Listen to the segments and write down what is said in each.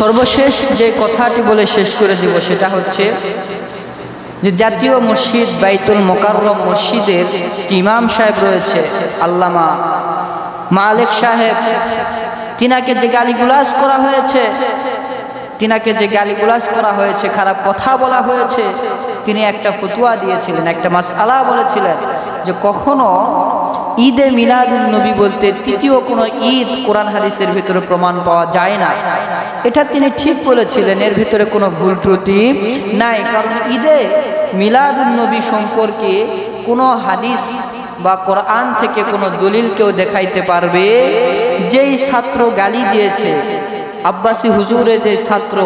সর্বশেষ যে কথাটি বলে শেষ করে দিব সেটা হচ্ছে যে জাতীয় মসজিদ বাইতুল মোকাররম মসজিদের ইমাম সাহেব রয়েছে আল্লামা মালিক সাহেব, তিনাকে যে গালিগুলাজ করা হয়েছে, খারাপ কথা বলা হয়েছে, তিনি একটা ফতোয়া দিয়েছিলেন, একটা মাসআলা বলেছিলেন যে কখনো ঈদে মিলাদুন নবী বলতে তৃতীয় কোনো ঈদ কোরআন হাদিসের ভিতরে প্রমাণ পাওয়া যায় না। এটা তিনি ঠিক বলেছিলেন, এর ভিতরে কোনো ভুল ত্রুটি নাই। কারণ ঈদে মিলাদুন নবী সম্পর্কে কোনো হাদিস বা কোরআন থেকে কোনো দলিল কেউ দেখাইতে পারবে? যেই ছাত্র গালি দিয়েছে, আব্বাসী হুজুরে যে ছাত্র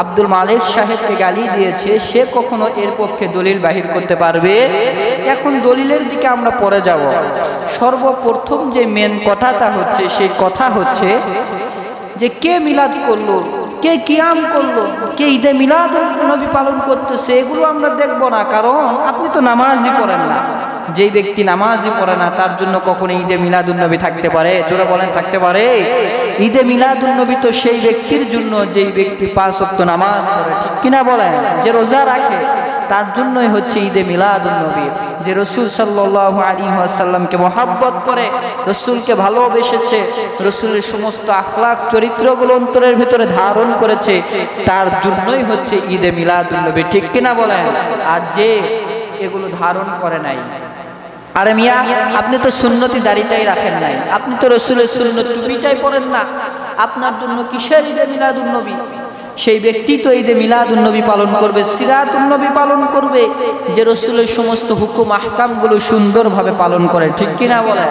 আব্দুল মালিক সাহেবকে গালি দিয়েছে, সে কখনো এর পক্ষে দলিল বাহির করতে পারবে? এখন দলিলের দিকে আমরা পরে যাব। সর্বপ্রথম যে মেন কথাটা হচ্ছে, সেই কথা হচ্ছে যে কে মিলাদ করলো, কে কিয়াম করলো, কে ঈদে মিলাদুন নবী পালন করতেছে, এগুলো আমরা দেখব না। কারণ আপনি তো নামাজই পড়েন না। যেই ব্যক্তি নামাজই পড়ে না তার জন্য কখনো ঈদে মিলাদুন নবী থাকতে পারে? জোরে বলেন, থাকতে পারে? ঈদে মিলাদুন নবী তো সেই ব্যক্তির জন্য যেই ব্যক্তি 5 ওয়াক্ত নামাজ পড়ে, ঠিক কিনা বলেন? যে রোজা রাখে, তার জন্যই হচ্ছে ঈদে মিলাদুন নবী। যে রাসূল সাল্লাল্লাহু আলাইহি ওয়াসাল্লামকে মহব্বত করে, রাসূলকে ভালোবেসেছে, রাসূলের সমস্ত আখলাক চরিত্রগুলো অন্তরের ভিতরে ধারণ করেছে, তার জন্যই হচ্ছে ঈদে মিলাদুন নবী, ঠিক কিনা বলেন? আর যে এগুলো ধারণ করে নাই, আরে মিয়া আপনি তো সুন্নতি দাড়িটাই রাখেন নাই, আপনি তো রাসূলের সুন্নত টুপিটাই পরেন না, আপনার জন্য কিসের ঈদে মিলাদুন নবী? সেই ব্যক্তি তো ঈদে মিলাদুন নবী পালন করবে, সিরাতুন নবী পালন করবে, যে রাসূলের সমস্ত হুকুম আহকামগুলো সুন্দরভাবে পালন করে, ঠিক কিনা বলে?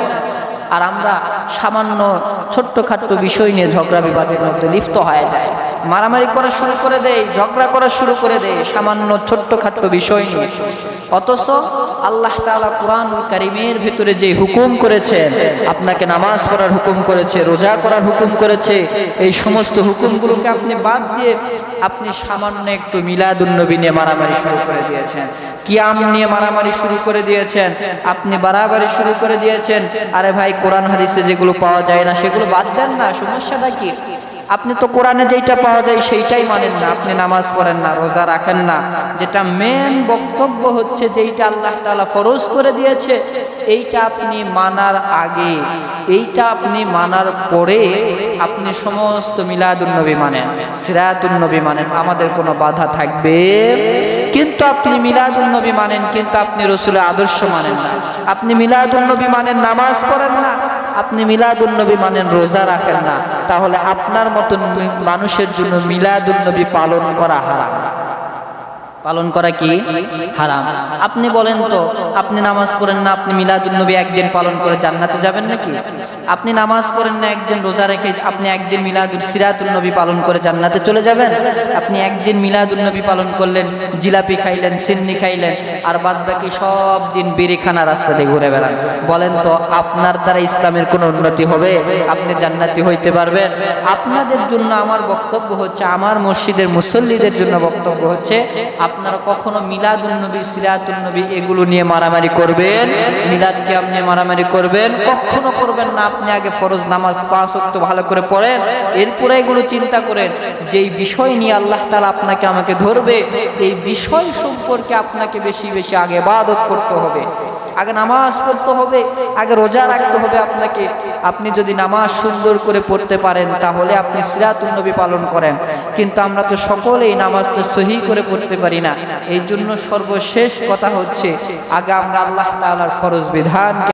আর আমরা সামান্য ছোট্টখাট্ট বিষয় নিয়ে ঝগড়া বিবাদের মধ্যে লিপ্ত হয়ে যায়, মারামারি করা শুরু করে দেয়, ঝগড়া করা শুরু করে দেয় সামান্য ছোট্টখাট্ট বিষয় নিয়ে। অথচ আল্লাহ তাআলা কুরআনুল কারীমের ভিতরে যে হুকুম করেছেন, আপনাকে নামাজ পড়ার হুকুম করেছে, রোজা করার হুকুম করেছে, এই সমস্ত হুকুমগুলোকে আপনি বাদ দিয়ে আপনি সামান্য একটু মিলাদুন নবী নিয়ে মারামারি শুরু করে দিয়েছেন, কিয়াম নিয়ে মারামারি শুরু করে দিয়েছেন, আপনি বাড়াবাড়ি শুরু করে দিয়েছেন। আরে ভাই, কোরআন হাদিসে যেগুলো পাওয়া যায় না সেগুলো বাদ দেন না, সমস্যাটা কি? আপনি তো কোরআনে যেটা পাওয়া যায় সেইটাই মানেন না, আপনি নামাজ পড়েন না, রোজা রাখেন না। যেটা মেন বক্তব্য হচ্ছে, যেইটা আল্লাহ তাআলা ফরজ করে দিয়েছে, এইটা আপনি মানার আগে, এইটা আপনি মানার পরে আপনি সমস্ত মিলাদুন নবী মানেন, সিরাতুন নবী মানেন, আমাদের কোনো বাধা থাকবে? কিন্তু আপনি মিলাদুন নবী মানেন, কিন্তু আপনি রাসূলের আদর্শ মানেন না। আপনি মিলাদুন নবী মানেন, নামাজ পড়েন না। আপনি মিলাদুন নবী মানেন, রোজা রাখেন না। তাহলে আপনার মতন মানুষের জন্য মিলাদুন নবী পালন করা হারাম। পালন করা কি হারাম? আপনি বলেন তো, আপনি নামাজ পড়েন না, আপনি মিলাদুন নবী একদিন পালন করে জান্নাতে যাবেন নাকি? আপনি নামাজ পড়েন না, একদিন রোজা রেখে আপনি একদিন সিরাতুন নবী পালন করে জান্নাতে চলে যাবেন? আপনি একদিন মিলাদুন নবী পালন করলেন, জিলাপি খাইলেন, সিন্নি খাইলেন, আর বাদ বাকি সব দিন বিড়িখানা রাস্তা দিয়ে ঘুরে বেড়ান। বলেন তো, আপনার দ্বারা ইসলামের কোনো উন্নতি হবে? আপনি জান্নাতি হইতে পারবেন? আপনাদের জন্য আমার বক্তব্য হচ্ছে, আমার মসজিদের মুসল্লিদের জন্য বক্তব্য হচ্ছে, আপনারা কখনো মিলাদুন নবী, সিরাতুন নবী এগুলো নিয়ে মারামারি করবেন, মিলাদকে আপনি মারামারি করবেন, কখনো করবেন না। আপনি আগে ফরজ নামাজ 5 ওয়াক্ত ভালো করে পড়েন, এরপরে এগুলো চিন্তা করেন। যেই বিষয় নিয়ে আল্লাহ তাআলা আপনাকে আমাকে ধরবে, এই বিষয় সম্পর্কে আপনাকে বেশি বেশি আগে ইবাদত করতে হবে, আগে নামাজ পড়তে হবে, আগে রোজা রাখতে হবে আপনাকে। আপনি যদি নামাজ সুন্দর করে পড়তে পারেন, তাহলে আপনি সিরাতুন নবী পালন করেন। কিন্তু আমরা তো সকলেই নামাজটা সহি করে পড়তে পারি না। এই জন্য সর্বশেষ কথা হচ্ছে, আগে আমরা আল্লাহ তাআলার ফরজ বিধান